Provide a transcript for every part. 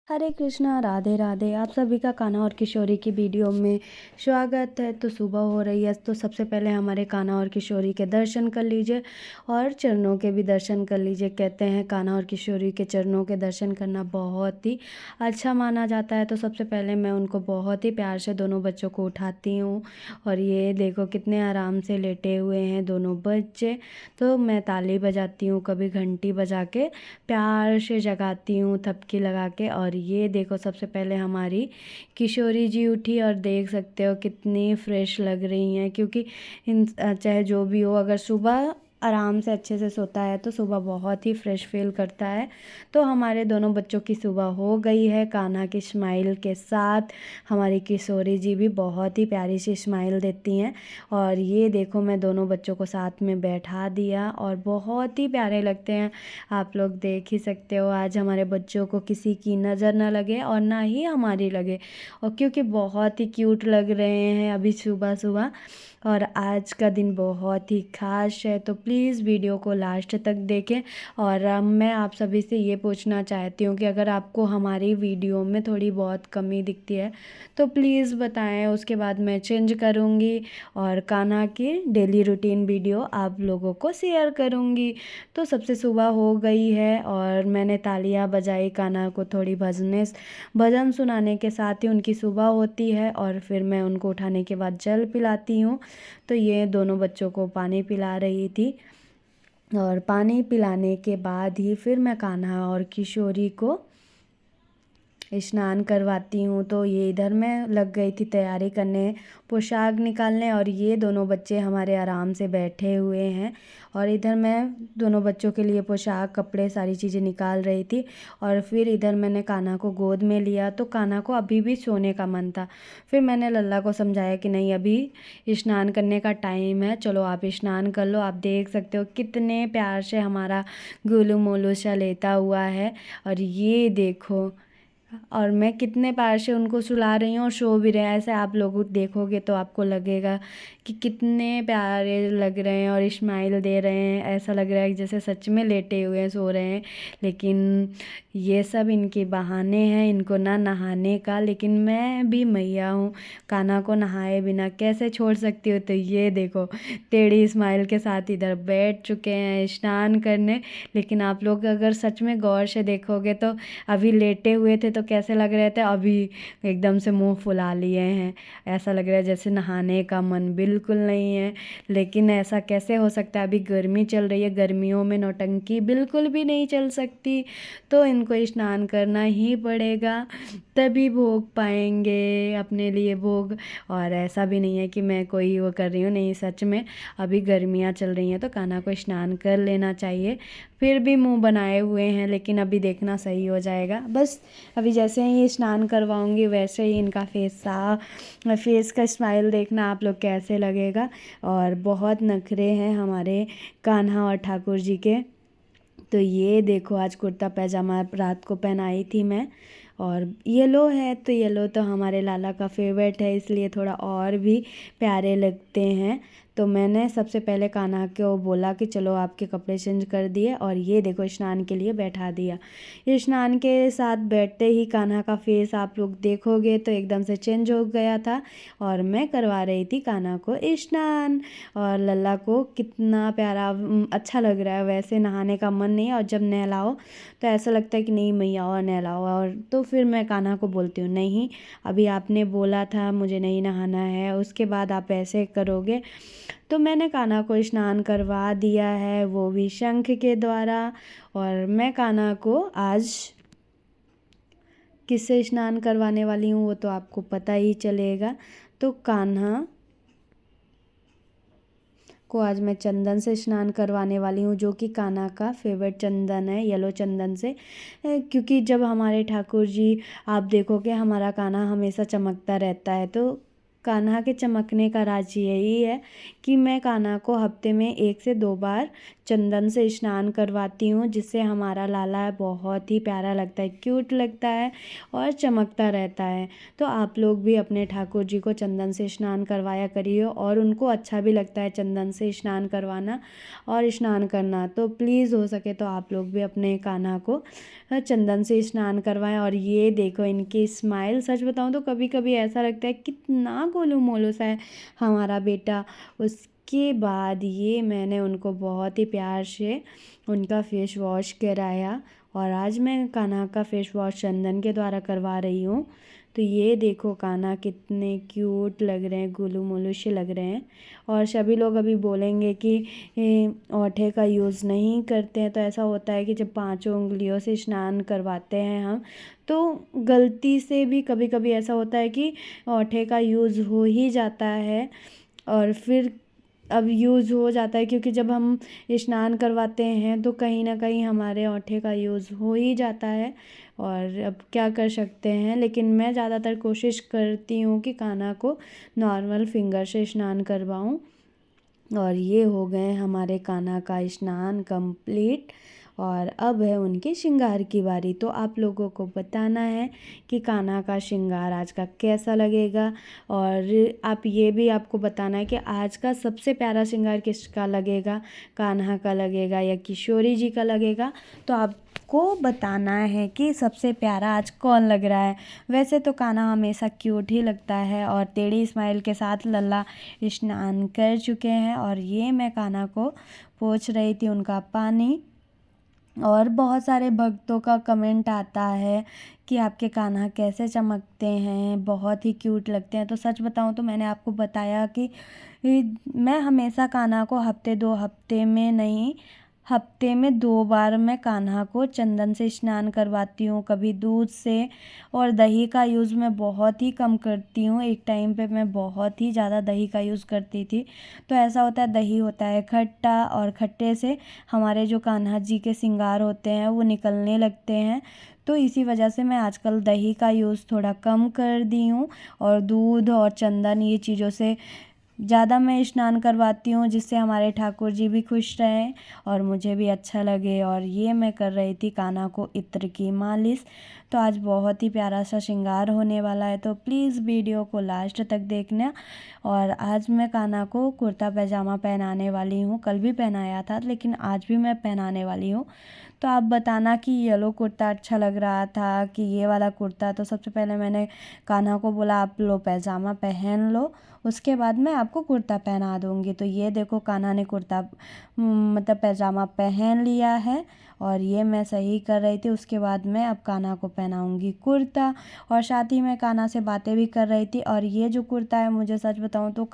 हरे कृष्णा, राधे राधे। आप सभी का कान्हा और किशोरी की वीडियो में स्वागत है। तो सुबह हो रही है, तो सबसे पहले हमारे कान्हा और किशोरी के दर्शन कर लीजिए और चरणों के भी दर्शन कर लीजिए। कहते हैं कान्हा और किशोरी के चरणों के दर्शन करना बहुत ही अच्छा माना जाता है। तो सबसे पहले मैं उनको बहुत ही प्यार से दोनों बच्चों को उठाती हूँ और ये देखो कितने आराम से लेटे हुए हैं दोनों बच्चे। तो मैं ताली बजाती हूँ, कभी घंटी बजा के प्यार से जगाती हूँ थपकी लगा के। और ये देखो सबसे पहले हमारी किशोरी जी उठी और देख सकते हो कितनी फ्रेश लग रही हैं, क्योंकि इन चाहे जो भी हो, अगर सुबह आराम से अच्छे से सोता है तो सुबह बहुत ही फ्रेश फील करता है। तो हमारे दोनों बच्चों की सुबह हो गई है कान्हा की स्माइल के साथ। हमारी किशोरी जी भी बहुत ही प्यारी सी स्माइल देती हैं। और ये देखो मैं दोनों बच्चों को साथ में बैठा दिया और बहुत ही प्यारे लगते हैं। आप लोग देख ही सकते हो आज हमारे बच्चों को किसी की नज़र ना लगे और ना ही हमारी लगे, और क्योंकि बहुत ही क्यूट लग रहे हैं अभी सुबह सुबह। और आज का दिन बहुत ही ख़ास है, तो प्लीज़ वीडियो को लास्ट तक देखें। और मैं आप सभी से ये पूछना चाहती हूँ कि अगर आपको हमारी वीडियो में थोड़ी बहुत कमी दिखती है तो प्लीज़ बताएं, उसके बाद मैं चेंज करूँगी और कान्हा की डेली रूटीन वीडियो आप लोगों को शेयर करूँगी। तो सबसे सुबह हो गई है और मैंने तालियां बजाई, कान्हा को थोड़ी भजन सुनाने के साथ ही उनकी सुबह होती है। और फिर मैं उनको उठाने के बाद जल पिलाती हूँ। तो ये दोनों बच्चों को पानी पिला रही थी और पानी पिलाने के बाद ही फिर मैं कान्हा और किशोरी को स्नान करवाती हूँ। तो ये इधर मैं लग गई थी तैयारी करने, पोशाक निकालने, और ये दोनों बच्चे हमारे आराम से बैठे हुए हैं। और इधर मैं दोनों बच्चों के लिए पोशाक, कपड़े, सारी चीज़ें निकाल रही थी। और फिर इधर मैंने कान्हा को गोद में लिया, तो कान्हा को अभी भी सोने का मन था। फिर मैंने लल्ला को समझाया कि नहीं, अभी स्नान करने का टाइम है, चलो आप स्नान कर लो। आप देख सकते हो कितने प्यार से हमारा गोलू मोलू सा लेटा हुआ है। और ये देखो, और मैं कितने प्यार से उनको सुला रही हूँ और सो भी रहे हैं। ऐसे आप लोग देखोगे तो आपको लगेगा कि कितने प्यारे लग रहे हैं और स्माइल दे रहे हैं। ऐसा लग रहा है कि जैसे सच में लेटे हुए हैं, सो रहे हैं। लेकिन ये सब इनके बहाने हैं, इनको ना नहाने का। लेकिन मैं भी मैया हूँ, कान्हा को नहाए बिना कैसे छोड़ सकती हूँ। तो ये देखो टेढ़ी स्माइल के साथ इधर बैठ चुके हैं स्नान करने। लेकिन आप लोग अगर सच में गौर से देखोगे तो अभी लेटे हुए थे तो कैसे लग रहे थे, अभी एकदम से मुंह फुला लिए हैं। ऐसा लग रहा है जैसे नहाने का मन बिल्कुल नहीं है। लेकिन ऐसा कैसे हो सकता है, अभी गर्मी चल रही है, गर्मियों में नौटंकी बिल्कुल भी नहीं चल सकती। तो इनको स्नान करना ही पड़ेगा, तभी भोग पाएंगे अपने लिए भोग। और ऐसा भी नहीं है कि मैं कोई वो कर रही हूँ, नहीं, सच में अभी गर्मियाँ चल रही हैं तो कान्हा को स्नान कर लेना चाहिए। फिर भी मुंह बनाए हुए हैं, लेकिन अभी देखना सही हो जाएगा। बस अभी जैसे ही स्नान करवाऊंगी वैसे ही इनका फेस का स्माइल देखना आप लोग कैसे लगेगा। और बहुत नखरे हैं हमारे कान्हा और ठाकुर जी के। तो ये देखो आज कुर्ता पैजामा रात को पहनाई थी मैं, और येलो है, तो येलो तो हमारे लाला का फेवरेट है, इसलिए थोड़ा और भी प्यारे लगते हैं। तो मैंने सबसे पहले कान्हा को बोला कि चलो आपके कपड़े चेंज कर दिए, और ये देखो स्नान के लिए बैठा दिया। ये स्नान के साथ बैठते ही कान्हा का फेस आप लोग देखोगे तो एकदम से चेंज हो गया था। और मैं करवा रही थी कान्हा को स्नान, और लल्ला को कितना प्यारा अच्छा लग रहा है। वैसे नहाने का मन नहीं है, और जब नहलाओ तो ऐसा लगता है कि नहीं मैया और नहलाओ। और तो फिर मैं कान्हा को बोलती हूँ नहीं, अभी आपने बोला था मुझे नहीं नहाना है, उसके बाद आप ऐसे करोगे। तो मैंने कान्हा को स्नान करवा दिया है, वो भी शंख के द्वारा। और मैं कान्हा को आज किससे स्नान करवाने वाली हूँ वो तो आपको पता ही चलेगा। तो कान्हा को आज मैं चंदन से स्नान करवाने वाली हूँ, जो कि कान्हा का फेवरेट चंदन है, येलो चंदन से। क्योंकि जब हमारे ठाकुर जी, आप देखोगे हमारा कान्हा हमेशा चमकता रहता है, तो कान्हा के चमकने का राज यही है कि मैं कान्हा को हफ्ते में 1 से 2 बार चंदन से स्नान करवाती हूँ, जिससे हमारा लाला बहुत ही प्यारा लगता है, क्यूट लगता है और चमकता रहता है। तो आप लोग भी अपने ठाकुर जी को चंदन से स्नान करवाया करिए, और उनको अच्छा भी लगता है चंदन से स्नान करवाना और स्नान करना। तो प्लीज़ हो सके तो आप लोग भी अपने कान्हा को चंदन से स्नान करवाएं। और ये देखो इनकी स्माइल, सच बताऊं तो कभी कभी ऐसा लगता है कितना गोलू मोलू सा है हमारा बेटा। उसके बाद ये मैंने उनको बहुत ही प्यार से उनका फेस वॉश कराया, और आज मैं कान्हा का फेस वॉश चंदन के द्वारा करवा रही हूँ। तो ये देखो कान्हा कितने क्यूट लग रहे हैं, गोलू मोलू से लग रहे हैं। और सभी लोग अभी बोलेंगे कि औंठे का यूज़ नहीं करते हैं, तो ऐसा होता है कि जब 5 उंगलियों से स्नान करवाते हैं हम, तो गलती से भी कभी कभी ऐसा होता है कि औंठे का यूज़ हो ही जाता है। और फिर अब यूज़ हो जाता है, क्योंकि जब हम स्नान करवाते हैं तो कहीं ना कहीं हमारे औंठे का यूज़ हो ही जाता है, और अब क्या कर सकते हैं। लेकिन मैं ज़्यादातर कोशिश करती हूँ कि कान्हा को नॉर्मल फिंगर से स्नान करवाऊँ। और ये हो गए हमारे कान्हा का स्नान कंप्लीट, और अब है उनके श्रृंगार की बारी। तो आप लोगों को बताना है कि कान्हा का श्रृंगार आज का कैसा लगेगा, और आप ये भी आपको बताना है कि आज का सबसे प्यारा श्रृंगार किसका लगेगा, कान्हा का लगेगा या किशोरी जी का लगेगा। तो आपको बताना है कि सबसे प्यारा आज कौन लग रहा है। वैसे तो कान्हा हमेशा क्यूट ही लगता है, और टेढ़ी स्माइल के साथ लल्ला स्नान कर चुके हैं। और ये मैं कान्हा को पोंछ रही थी उनका पानी, और बहुत सारे भक्तों का कमेंट आता है कि आपके कान्हा कैसे चमकते हैं, बहुत ही क्यूट लगते हैं। तो सच बताऊं तो मैंने आपको बताया कि मैं हमेशा कान्हा को हफ्ते 2 हफ्ते में नहीं, हफ्ते में 2 बार मैं कान्हा को चंदन से स्नान करवाती हूँ, कभी दूध से। और दही का यूज़ मैं बहुत ही कम करती हूँ। एक टाइम पे मैं बहुत ही ज़्यादा दही का यूज़ करती थी। तो ऐसा होता है, दही होता है खट्टा, और खट्टे से हमारे जो कान्हा जी के श्रृंगार होते हैं वो निकलने लगते हैं। तो इसी वजह से मैं आजकल दही का यूज़ थोड़ा कम कर दी हूँ, और दूध और चंदन ये चीज़ों से ज़्यादा मैं स्नान करवाती हूँ, जिससे हमारे ठाकुर जी भी खुश रहें और मुझे भी अच्छा लगे। और ये मैं कर रही थी कान्हा को इत्र की मालिश। तो आज बहुत ही प्यारा सा श्रृंगार होने वाला है, तो प्लीज़ वीडियो को लास्ट तक देखना। और आज मैं कान्हा को कुर्ता पैजामा पहनाने वाली हूँ, कल भी पहनाया था लेकिन आज भी मैं पहनाने वाली हूँ। तो आप बताना कि येलो कुर्ता अच्छा लग रहा था कि ये वाला कुर्ता। तो सबसे पहले मैंने कान्हा को बोला आप लो पैजामा पहन लो, उसके बाद मैं आपको कुर्ता पहना दूँगी। तो ये देखो कान्हा ने कुर्ता मतलब पैजामा पहन लिया है, और ये मैं सही कर रही थी। उसके बाद मैं अब कान्हा को पहनाऊँगी कुर्ता, और साथ ही मैं कान्हा से बातें भी कर रही थी। और ये जो कुर्ता है, मुझे सच बताऊँ तो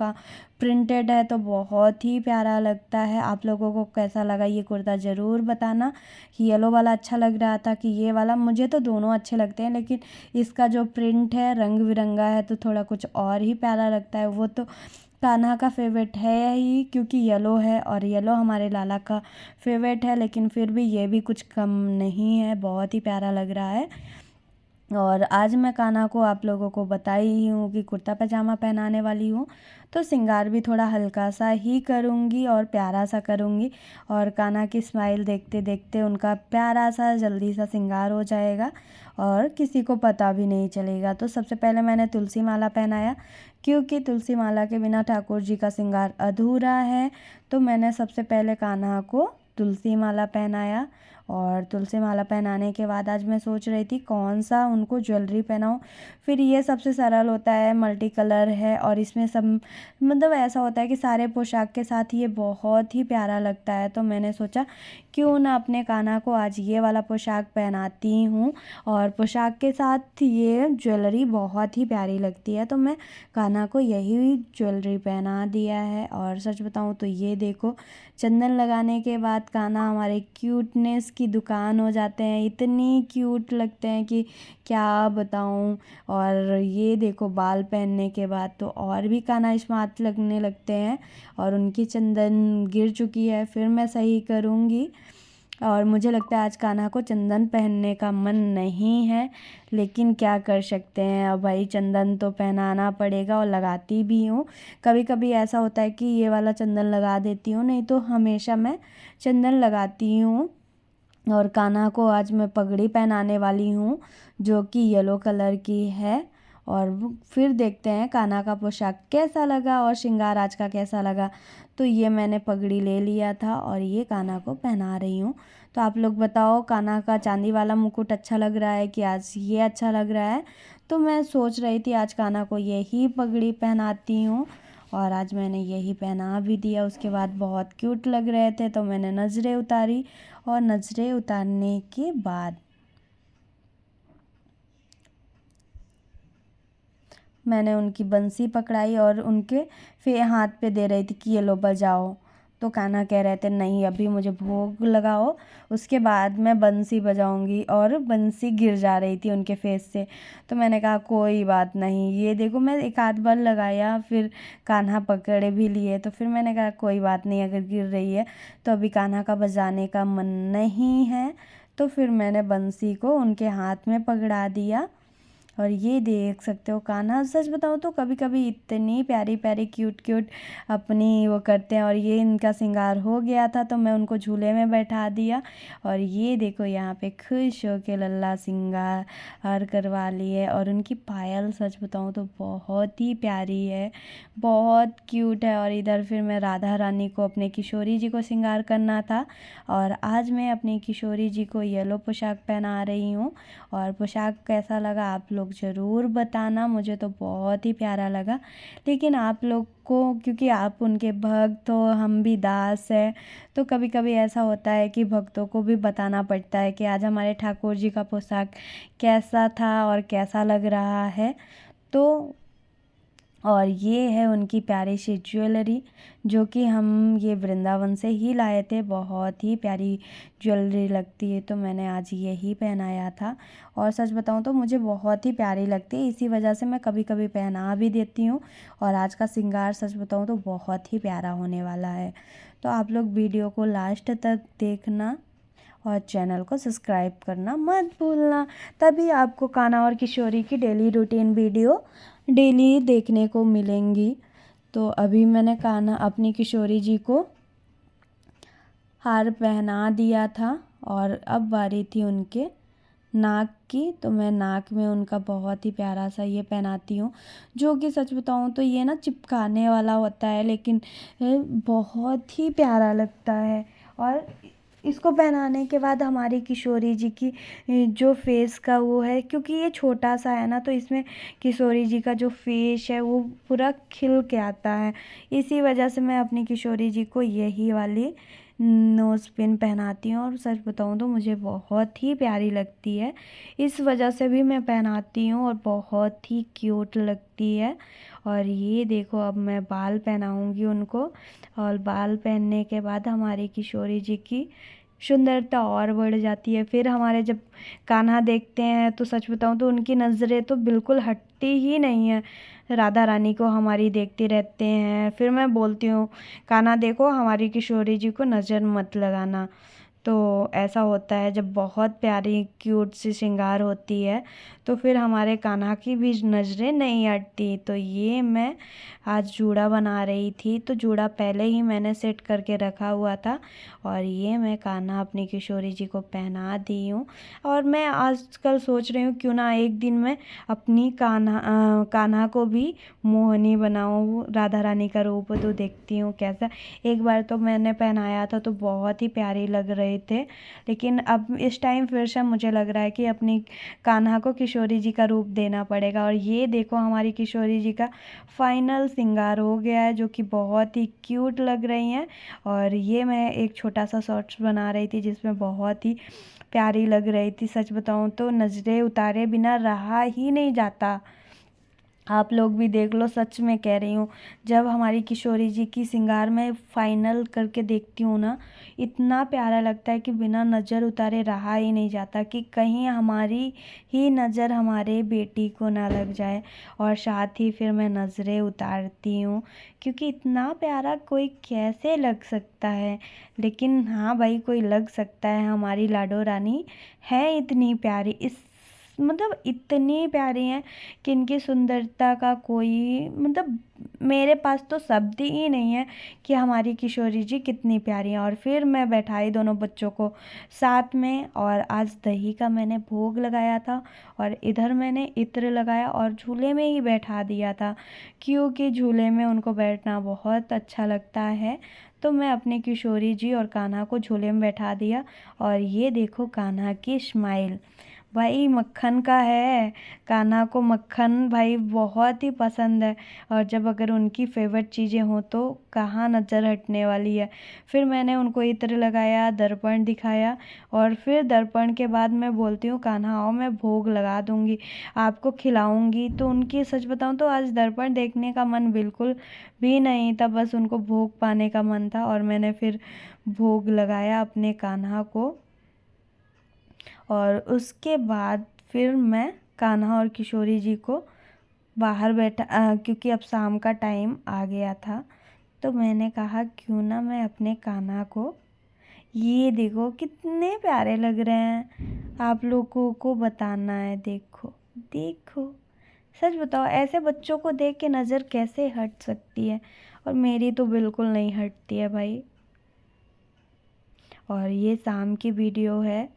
प्रिंटेड है, तो बहुत ही प्यारा लगता है। आप लोगों को कैसा लगा ये कुर्ता ज़रूर बताना। येलो वाला अच्छा लग रहा था कि ये वाला, मुझे तो दोनों अच्छे लगते हैं, लेकिन इसका जो प्रिंट है रंग बिरंगा है तो थोड़ा कुछ और ही प्यारा लगता है। वो तो कान्हा का फेवरेट है ही, क्योंकि येलो है, और येलो हमारे लाला का फेवरेट है, लेकिन फिर भी ये भी कुछ कम नहीं है, बहुत ही प्यारा लग रहा है। और आज मैं कान्हा को आप लोगों को बताई ही हूँ कि कुर्ता पैजामा पहनाने वाली हूँ, तो श्रृंगार भी थोड़ा हल्का सा ही करूँगी और प्यारा सा करूँगी। और कान्हा की स्माइल देखते देखते उनका प्यारा सा जल्दी सा श्रृंगार हो जाएगा, और किसी को पता भी नहीं चलेगा। तो सबसे पहले मैंने तुलसी माला पहनाया, क्योंकि तुलसी माला के बिना ठाकुर जी का श्रृंगार अधूरा है। तो मैंने सबसे पहले कान्हा को तुलसी माला पहनाया, और तुलसी माला पहनाने के बाद आज मैं सोच रही थी कौन सा उनको ज्वेलरी पहनाऊँ। फिर ये सबसे सरल होता है, मल्टी कलर है, और इसमें सब मतलब ऐसा होता है कि सारे पोशाक के साथ ये बहुत ही प्यारा लगता है। तो मैंने सोचा क्यों ना अपने कान्हा को आज ये वाला पोशाक पहनाती हूँ, और पोशाक के साथ ये ज्वेलरी बहुत ही प्यारी लगती है। तो मैं कान्हा को यही ज्वेलरी पहना दिया है। और सच बताऊँ तो ये देखो, चंदन लगाने के बाद कान्हा हमारे क्यूटनेस की दुकान हो जाते हैं, इतनी क्यूट लगते हैं कि क्या बताऊँ। और ये देखो बाल पहनने के बाद तो और भी कान्हा स्मार्ट लगने लगते हैं, और उनकी चंदन गिर चुकी है, फिर मैं सही करूँगी। और मुझे लगता है आज कान्हा को चंदन पहनने का मन नहीं है, लेकिन क्या कर सकते हैं, अब भाई चंदन तो पहनाना पड़ेगा और लगाती भी हूँ। कभी कभी ऐसा होता है कि ये वाला चंदन लगा देती हूँ, नहीं तो हमेशा मैं चंदन लगाती हूँ। और कान्हा को आज मैं पगड़ी पहनाने वाली हूँ जो कि येलो कलर की है। और फिर देखते हैं कान्हा का पोशाक कैसा लगा और श्रृंगार आज का कैसा लगा। तो ये मैंने पगड़ी ले लिया था और ये कान्हा को पहना रही हूँ। तो आप लोग बताओ, कान्हा का चांदी वाला मुकुट अच्छा लग रहा है कि आज ये अच्छा लग रहा है। तो मैं सोच रही थी आज कान्हा को यही पगड़ी पहनाती हूँ, और आज मैंने यही पहना भी दिया। उसके बाद बहुत क्यूट लग रहे थे तो मैंने नज़रें उतारी, और नज़रें उतारने के बाद मैंने उनकी बंसी पकड़ाई और उनके हाथ पे दे रही थी कि ये लो बजाओ। तो कान्हा कह रहे थे नहीं, अभी मुझे भोग लगाओ, उसके बाद मैं बंसी बजाऊंगी, और बंसी गिर जा रही थी उनके फेस से। तो मैंने कहा कोई बात नहीं, ये देखो मैं एक आध बार लगाया, फिर कान्हा पकड़े भी लिए, तो फिर मैंने कहा कोई बात नहीं, अगर गिर रही है तो अभी कान्हा का बजाने का मन नहीं है। तो फिर मैंने बंसी को उनके हाथ में पकड़ा दिया। और ये देख सकते हो कान्हा, सच बताऊँ तो कभी कभी इतनी प्यारी प्यारी क्यूट क्यूट अपनी वो करते हैं। और ये इनका श्रृंगार हो गया था तो मैं उनको झूले में बैठा दिया। और ये देखो यहाँ पे खुश हो के लल्ला श्रृंगार करवा लिए। और उनकी पायल सच बताऊँ तो बहुत ही प्यारी है, बहुत क्यूट है। और इधर फिर मैं राधा रानी को, अपने किशोरी जी को श्रृंगार करना था, और आज मैं अपनी किशोरी जी को येलो पोशाक पहना रही हूँ। और पोशाक कैसा लगा आप लोग ज़रूर बताना, मुझे तो बहुत ही प्यारा लगा। लेकिन आप लोग को, क्योंकि आप उनके भक्त हो, हम भी दास है, तो कभी कभी ऐसा होता है कि भक्तों को भी बताना पड़ता है कि आज हमारे ठाकुर जी का पोशाक कैसा था और कैसा लग रहा है। तो और ये है उनकी प्यारी सी ज्वेलरी, जो कि हम ये वृंदावन से ही लाए थे। बहुत ही प्यारी ज्वेलरी लगती है, तो मैंने आज यही पहनाया था। और सच बताऊँ तो मुझे बहुत ही प्यारी लगती है, इसी वजह से मैं कभी कभी पहना भी देती हूँ। और आज का श्रृंगार सच बताऊँ तो बहुत ही प्यारा होने वाला है। तो आप लोग वीडियो को लास्ट तक देखना और चैनल को सब्सक्राइब करना मत भूलना, तभी आपको कान्हा और किशोरी की डेली रूटीन वीडियो डेली देखने को मिलेंगी। तो अभी मैंने कान्हा, अपनी किशोरी जी को हार पहना दिया था, और अब बारी थी उनके नाक की। तो मैं नाक में उनका बहुत ही प्यारा सा ये पहनाती हूँ, जो कि सच बताऊँ तो ये ना चिपकाने वाला होता है, लेकिन बहुत ही प्यारा लगता है। और इसको पहनाने के बाद हमारी किशोरी जी की जो फेस का वो है, क्योंकि ये छोटा सा है ना, तो इसमें किशोरी जी का जो फेस है वो पूरा खिल के आता है। इसी वजह से मैं अपनी किशोरी जी को यही वाली नोज़ पिन पहनाती हूँ, और सच बताऊँ तो मुझे बहुत ही प्यारी लगती है, इस वजह से भी मैं पहनाती हूँ, और बहुत ही क्यूट लगती है। और ये देखो, अब मैं बाल पहनाऊँगी उनको, और बाल पहनने के बाद हमारी किशोरी जी की सुंदरता और बढ़ जाती है। फिर हमारे जब कान्हा देखते हैं तो सच बताऊँ तो उनकी नज़रें तो बिल्कुल हटती ही नहीं है, राधा रानी को हमारी देखते रहते हैं। फिर मैं बोलती हूँ कान्हा देखो, हमारी किशोरी जी को नज़र मत लगाना। तो ऐसा होता है जब बहुत प्यारी क्यूट सी श्रृंगार होती है, तो फिर हमारे कान्हा की भी नज़रें नहीं हटती। तो ये मैं आज जूड़ा बना रही थी, तो जूड़ा पहले ही मैंने सेट करके रखा हुआ था, और ये मैं कान्हा अपनी किशोरी जी को पहना दी हूँ। और मैं आजकल सोच रही हूँ क्यों ना एक दिन मैं अपनी कान्हा को भी मोहिनी बनाऊँ, राधा रानी का रूप, तो देखती हूँ कैसा। एक बार तो मैंने पहनाया था तो बहुत ही प्यारे लग रहे थे, लेकिन अब इस टाइम फिर से मुझे लग रहा है कि अपनी कान्हा को किशोरी जी का रूप देना पड़ेगा। और ये देखो, हमारी किशोरी जी का फाइनल श्रृंगार हो गया है, जो कि बहुत ही क्यूट लग रही हैं। और ये मैं एक छोटा सा शॉर्ट्स बना रही थी जिसमें बहुत ही प्यारी लग रही थी, सच बताऊँ तो नज़रें उतारे बिना रहा ही नहीं जाता। आप लोग भी देख लो, सच में कह रही हूँ। जब हमारी किशोरी जी की श्रृंगार मैं फाइनल करके देखती हूँ ना, इतना प्यारा लगता है कि बिना नज़र उतारे रहा ही नहीं जाता, कि कहीं हमारी ही नज़र हमारे बेटी को ना लग जाए। और साथ ही फिर मैं नज़रें उतारती हूँ, क्योंकि इतना प्यारा कोई कैसे लग सकता है। लेकिन हाँ भाई, कोई लग सकता है। हमारी लाडो रानी है इतनी प्यारी, इस मतलब इतनी प्यारी हैं कि इनकी सुंदरता का कोई मतलब मेरे पास तो शब्द ही नहीं है कि हमारी किशोरी जी कितनी प्यारी हैं। और फिर मैं बैठाई दोनों बच्चों को साथ में, और आज दही का मैंने भोग लगाया था, और इधर मैंने इत्र लगाया और झूले में ही बैठा दिया था, क्योंकि झूले में उनको बैठना बहुत अच्छा लगता है। तो मैं अपने किशोरी जी और कान्हा को झूले में बैठा दिया। और ये देखो कान्हा की स्माइल, भाई मक्खन का है। कान्हा को मक्खन भाई बहुत ही पसंद है, और जब अगर उनकी फेवरेट चीज़ें हों तो कहाँ नज़र हटने वाली है। फिर मैंने उनको इत्र लगाया, दर्पण दिखाया, और फिर दर्पण के बाद मैं बोलती हूँ कान्हा आओ, मैं भोग लगा दूँगी, आपको खिलाऊँगी। तो उनकी सच बताऊँ तो आज दर्पण देखने का मन बिल्कुल भी नहीं था, बस उनको भोग पाने का मन था। और मैंने फिर भोग लगाया अपने कान्हा को, और उसके बाद फिर मैं कान्हा और किशोरी जी को बाहर बैठा, क्योंकि अब शाम का टाइम आ गया था, तो मैंने कहा क्यों ना मैं अपने कान्हा को, ये देखो कितने प्यारे लग रहे हैं, आप लोगों को बताना है। देखो देखो, सच बताओ ऐसे बच्चों को देख के नज़र कैसे हट सकती है, और मेरी तो बिल्कुल नहीं हटती है भाई। और ये शाम की वीडियो है।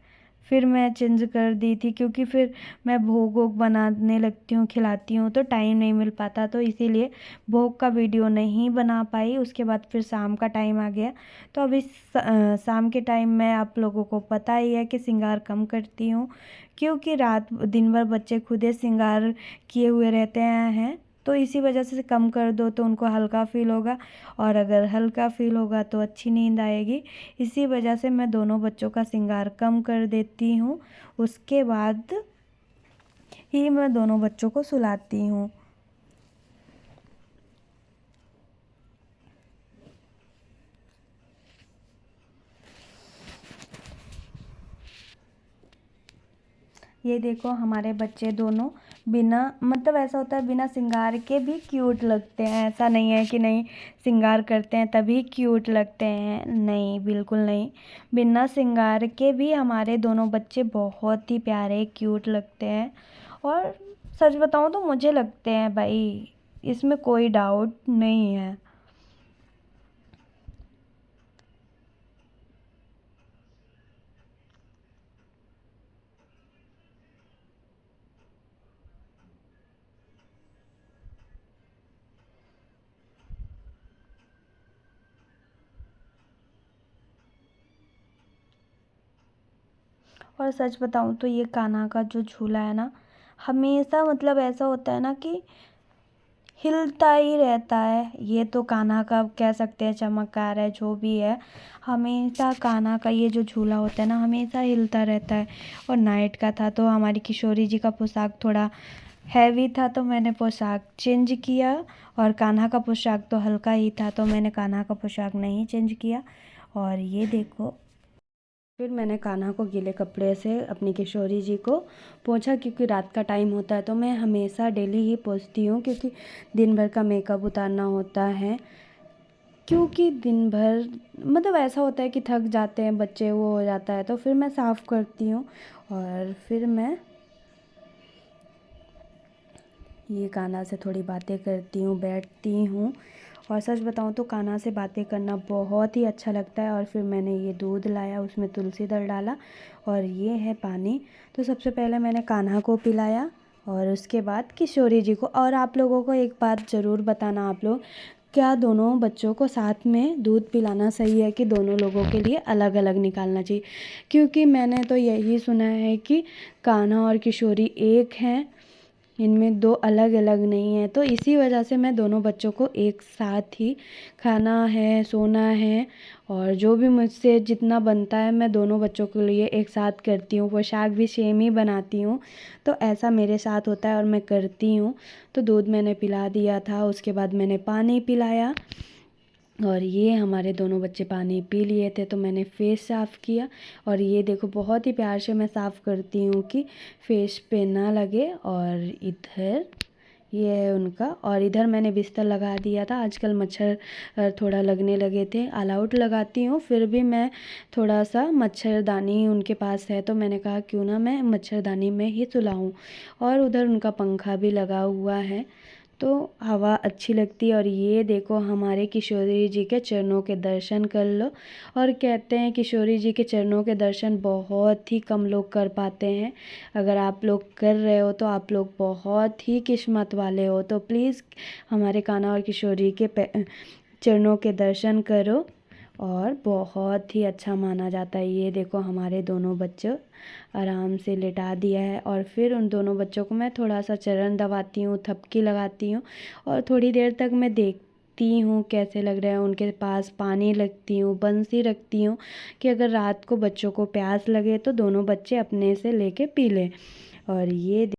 फिर मैं चेंज कर दी थी, क्योंकि फिर मैं भोग वोग बनाने लगती हूँ, खिलाती हूँ, तो टाइम नहीं मिल पाता, तो इसीलिए भोग का वीडियो नहीं बना पाई। उसके बाद फिर शाम का टाइम आ गया, तो अभी शाम के टाइम में आप लोगों को पता ही है कि श्रृंगार कम करती हूँ, क्योंकि रात दिन भर बच्चे खुद ही श्रृंगार किए हुए रहते हैं, तो इसी वजह से कम कर दो तो उनको हल्का फील होगा, और अगर हल्का फील होगा तो अच्छी नींद आएगी। इसी वजह से मैं दोनों बच्चों का श्रृंगार कम कर देती हूँ, उसके बाद ही मैं दोनों बच्चों को सुलाती हूँ। ये देखो हमारे बच्चे दोनों बिना मतलब ऐसा होता है बिना श्रृंगार के भी क्यूट लगते हैं, ऐसा नहीं है कि नहीं श्रृंगार करते हैं तभी क्यूट लगते हैं, नहीं बिल्कुल नहीं। बिना श्रृंगार के भी हमारे दोनों बच्चे बहुत ही प्यारे क्यूट लगते हैं, और सच बताऊँ तो मुझे लगते हैं भाई, इसमें कोई डाउट नहीं है। और सच बताऊँ तो ये कान्हा का जो झूला है ना, हमेशा मतलब ऐसा होता है ना कि हिलता ही रहता है। ये तो कान्हा का कह सकते हैं चमत्कार है, जो भी है, हमेशा कान्हा का ये जो झूला होता है ना हमेशा हिलता रहता है। और नाइट का था तो हमारी किशोरी जी का पोशाक थोड़ा हैवी था, तो मैंने पोशाक चेंज किया, और कान्हा का पोशाक तो हल्का ही था, तो मैंने कान्हा का पोशाक नहीं चेंज किया। और ये देखो, फिर मैंने कान्हा को गीले कपड़े से अपनी किशोरी जी को पोंछा, क्योंकि रात का टाइम होता है, तो मैं हमेशा डेली ही पोंछती हूँ, क्योंकि दिन भर का मेकअप उतारना होता है। क्योंकि दिन भर मतलब ऐसा होता है कि थक जाते हैं बच्चे, वो हो जाता है, तो फिर मैं साफ़ करती हूँ, और फिर मैं ये कान्हा से थोड़ी बातें करती हूँ, बैठती हूँ। और सच बताऊँ तो कान्हा से बातें करना बहुत ही अच्छा लगता है। और फिर मैंने ये दूध लाया, उसमें तुलसी दल डाला, और ये है पानी। तो सबसे पहले मैंने कान्हा को पिलाया, और उसके बाद किशोरी जी को। और आप लोगों को एक बात ज़रूर बताना, आप लोग क्या दोनों बच्चों को साथ में दूध पिलाना सही है कि दोनों लोगों के लिए अलग अलग निकालना चाहिए? क्योंकि मैंने तो यही सुना है कि कान्हा और किशोरी एक हैं, इनमें दो अलग अलग नहीं है। तो इसी वजह से मैं दोनों बच्चों को एक साथ ही खाना है, सोना है और जो भी मुझसे जितना बनता है मैं दोनों बच्चों के लिए एक साथ करती हूँ। पोशाक भी सेम ही बनाती हूँ। तो ऐसा मेरे साथ होता है और मैं करती हूँ। तो दूध मैंने पिला दिया था, उसके बाद मैंने पानी पिलाया और ये हमारे दोनों बच्चे पानी पी लिए थे। तो मैंने फेस साफ़ किया और ये देखो बहुत ही प्यार से मैं साफ़ करती हूँ कि फेस पे ना लगे। और इधर ये है उनका, और इधर मैंने बिस्तर लगा दिया था। आजकल मच्छर थोड़ा लगने लगे थे। ऑल आउट लगाती हूँ, फिर भी मैं थोड़ा सा मच्छरदानी उनके पास है तो मैंने कहा क्यों ना मैं मच्छरदानी में ही सुलाऊँ। और उधर उनका पंखा भी लगा हुआ है तो हवा अच्छी लगती है। और ये देखो हमारे किशोरी जी के चरणों के दर्शन कर लो। और कहते हैं किशोरी जी के चरणों के दर्शन बहुत ही कम लोग कर पाते हैं। अगर आप लोग कर रहे हो तो आप लोग बहुत ही किस्मत वाले हो। तो प्लीज़ हमारे कान्हा और किशोरी के चरणों के दर्शन करो और बहुत ही अच्छा माना जाता है। ये देखो हमारे दोनों बच्चों आराम से लिटा दिया है और फिर उन दोनों बच्चों को मैं थोड़ा सा चरण दबाती हूँ, थपकी लगाती हूँ और थोड़ी देर तक मैं देखती हूँ कैसे लग रहा है। उनके पास पानी रखती हूँ, बंसी रखती हूँ कि अगर रात को बच्चों को प्यास लगे तो दोनों बच्चे अपने से लेके पी लें। और ये